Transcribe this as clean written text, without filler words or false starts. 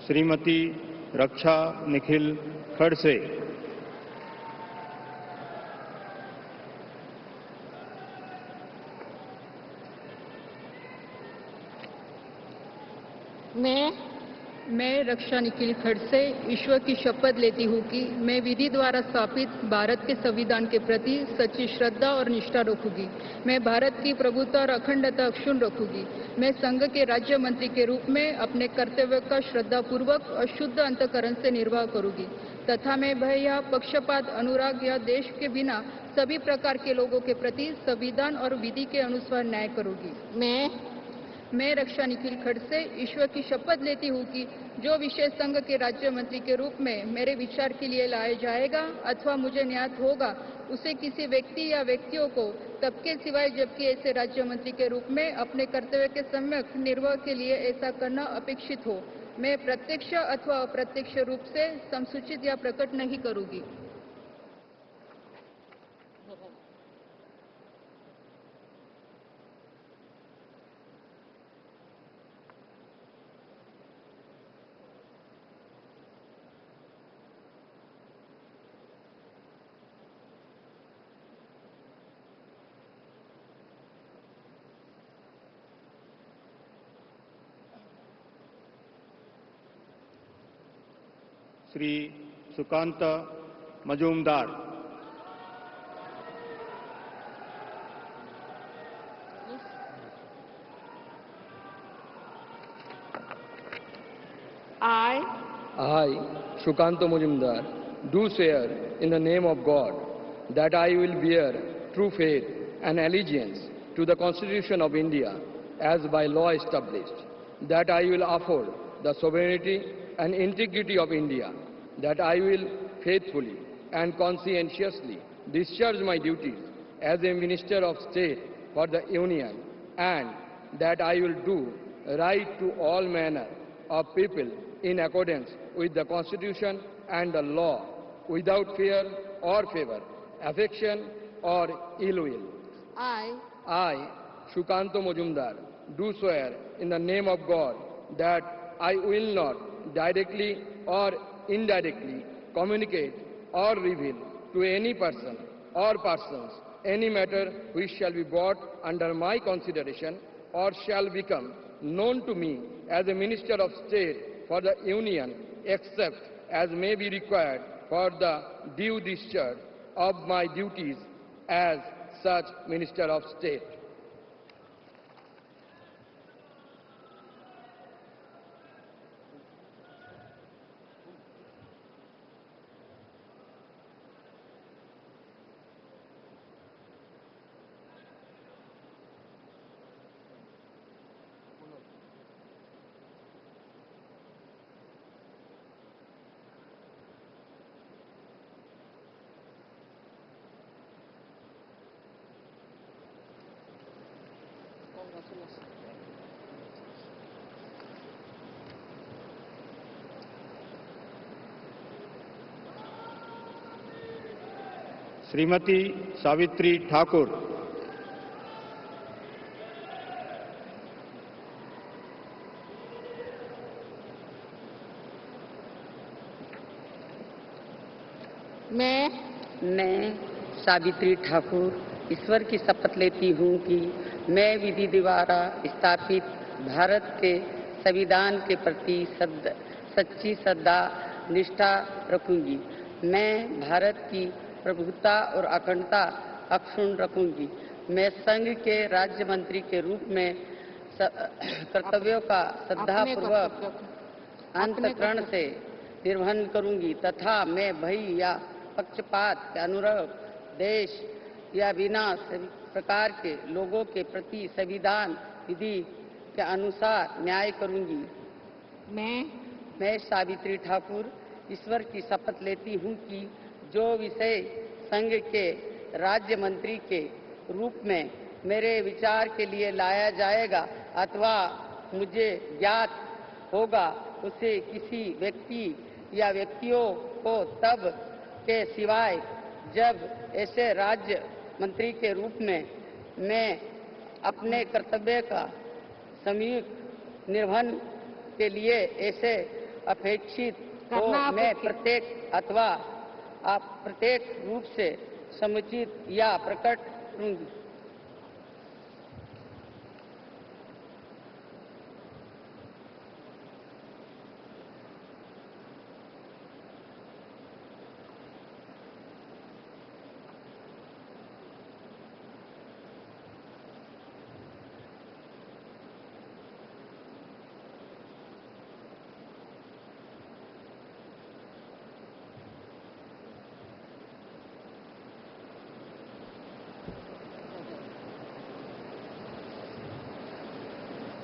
श्रीमती रक्षा निखिल खड़से। मैं रक्षा निखिल खड़से ईश्वर की शपथ लेती हूँ कि मैं विधि द्वारा स्थापित भारत के संविधान के प्रति सच्ची श्रद्धा और निष्ठा रखूंगी। मैं भारत की प्रभुत्व और अखंडता अक्षुण्ण रखूंगी। मैं संघ के राज्य मंत्री के रूप में अपने कर्तव्य का श्रद्धापूर्वक और शुद्ध अंतःकरण से निर्वाह करूंगी तथा मैं भय या पक्षपात, अनुराग या देश के बिना सभी प्रकार के लोगों के प्रति संविधान और विधि के अनुसार न्याय करूंगी। मैं रक्षा निखिल खड़से ईश्वर की शपथ लेती हूँ कि जो विषय संघ के राज्य मंत्री के रूप में मेरे विचार के लिए लाया जाएगा अथवा मुझे ज्ञात होगा, उसे किसी व्यक्ति या व्यक्तियों को तब के सिवाय जबकि ऐसे राज्य मंत्री के रूप में अपने कर्तव्य के सम्यक निर्वाह के लिए ऐसा करना अपेक्षित हो, मैं प्रत्यक्ष अथवा अप्रत्यक्ष रूप से संसूचित या प्रकट नहीं करूंगी। Shri Sukanta Majumdar. I, Sukanta Majumdar, do swear in the name of God that I will bear true faith and allegiance to the Constitution of India as by law established, that I will uphold the sovereignty and integrity of India, that I will faithfully and conscientiously discharge my duties as a Minister of State for the Union, and that I will do right to all manner of people in accordance with the Constitution and the law, without fear or favor, affection or ill will. I, Sukanta Majumdar, do swear in the name of God that I will not directly or indirectly communicate or reveal to any person or persons any matter which shall be brought under my consideration or shall become known to me as a Minister of State for the Union, except as may be required for the due discharge of my duties as such Minister of State. Shrimati Savitri Thakur. मैं सावित्री ठाकुर ईश्वर की शपथ लेती हूँ कि मैं विधि द्वारा स्थापित भारत के संविधान के प्रति सच्ची श्रद्धा निष्ठा रखूंगी। मैं भारत की प्रभुता और अखंडता अक्षुण्ण रखूंगी। मैं संघ के राज्य मंत्री के रूप में कर्तव्यों का श्रद्धापूर्वक अंतःकरण से निर्वहन करूंगी तथा मैं भय या पक्षपात के अनुराग, देश या बिना सभी प्रकार के लोगों के प्रति संविधान विधि के अनुसार न्याय करूंगी। मैं सावित्री ठाकुर ईश्वर की शपथ लेती हूँ कि जो विषय संघ के राज्य मंत्री के रूप में मेरे विचार के लिए लाया जाएगा अथवा मुझे ज्ञात होगा, उसे किसी व्यक्ति या व्यक्तियों को तब के सिवाय जब ऐसे राज्य मंत्री के रूप में मैं अपने कर्तव्य का सम्यक निर्वहन के लिए ऐसे अपेक्षित हो करना मैं अपेक्षित। प्रत्येक अथवा अप्रत्यक्ष रूप से समुचित या प्रकट करूंगी।